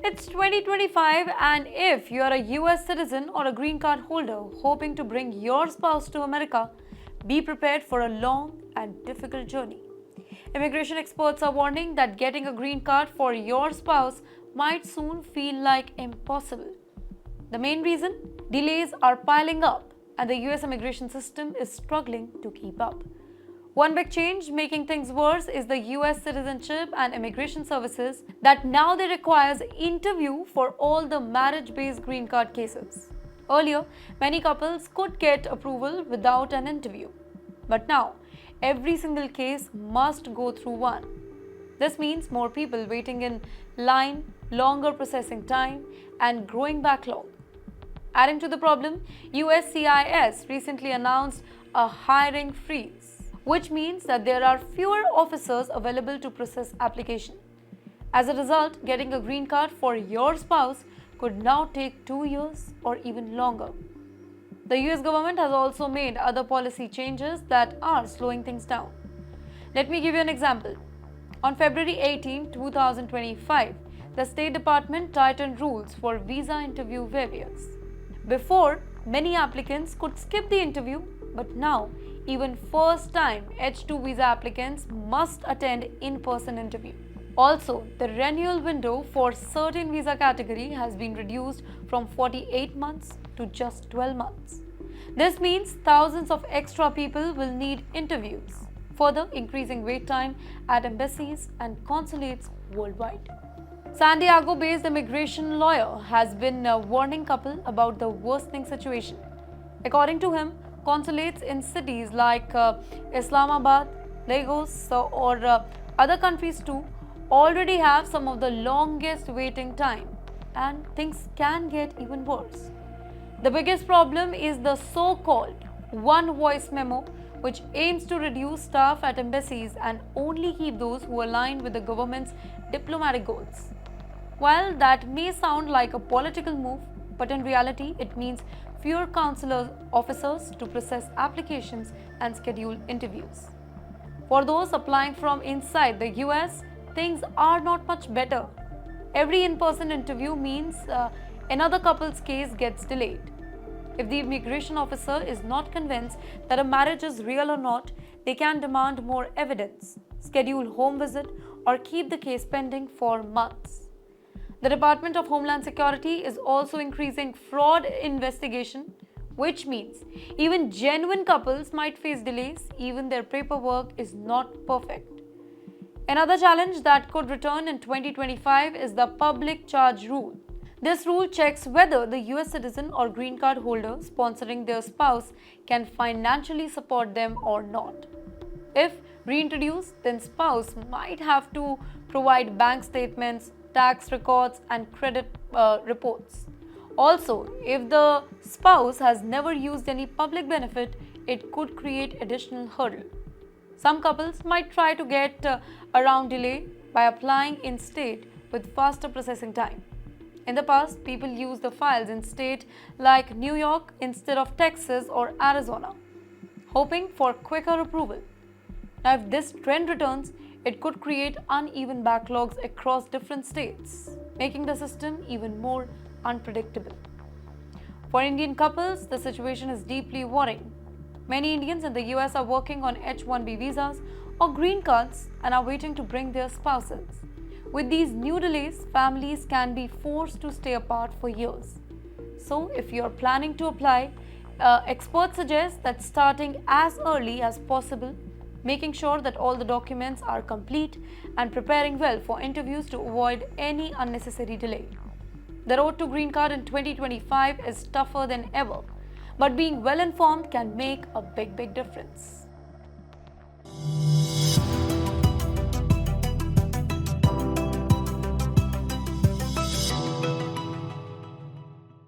It's 2025, and if you're a US citizen or a green card holder hoping to bring your spouse to America, be prepared for a long and difficult journey. Immigration experts are warning that getting a green card for your spouse might soon feel like impossible. The main reason? Delays are piling up, and the US immigration system is struggling to keep up. One big change making things worse is the US Citizenship and Immigration Services that now they requires interview for all the marriage-based green card cases. Earlier, many couples could get approval without an interview. But now, every single case must go through one. This means more people waiting in line, longer processing time, and growing backlog. Adding to the problem, USCIS recently announced a hiring freeze, which means that there are fewer officers available to process application. As a result, getting a green card for your spouse could now take 2 years or even longer. The US government has also made other policy changes that are slowing things down. Let me give you an example. On February 18, 2025, the State Department tightened rules for visa interview waivers. Before, many applicants could skip the interview, but now, even first-time H-2 visa applicants must attend in-person interview. Also, the renewal window for certain visa category has been reduced from 48 months to just 12 months. This means thousands of extra people will need interviews, further increasing wait time at embassies and consulates worldwide. San Diego-based immigration lawyer has been warning couple about the worsening situation. According to him, consulates in cities like Islamabad, Lagos, or other countries too already have some of the longest waiting time, and things can get even worse. The biggest problem is the so-called one voice memo, which aims to reduce staff at embassies and only keep those who align with the government's diplomatic goals. While that may sound like a political move, but in reality it means fewer consular officers to process applications and schedule interviews. For those applying from inside the US, things are not much better. Every in-person interview means another couple's case gets delayed. If the immigration officer is not convinced that a marriage is real or not, they can demand more evidence, schedule home visit, or keep the case pending for months. The Department of Homeland Security is also increasing fraud investigation, which means even genuine couples might face delays even their paperwork is not perfect. Another challenge that could return in 2025 is the public charge rule. This rule checks whether the US citizen or green card holder sponsoring their spouse can financially support them or not. If reintroduced, then spouse might have to provide bank statements, tax records, and credit reports. Also, if the spouse has never used any public benefit, it could create additional hurdle. Some couples might try to get around delay by applying in state with faster processing time. In the past, people used the files in state like New York instead of Texas or Arizona, hoping for quicker approval. Now, if this trend returns, it could create uneven backlogs across different states, making the system even more unpredictable. For Indian couples, the situation is deeply worrying. Many Indians in the US are working on H-1B visas or green cards and are waiting to bring their spouses. With these new delays, families can be forced to stay apart for years. So, if you are planning to apply, experts suggest that starting as early as possible, making sure that all the documents are complete, and preparing well for interviews to avoid any unnecessary delay. The road to green card in 2025 is tougher than ever, but being well informed can make a big difference.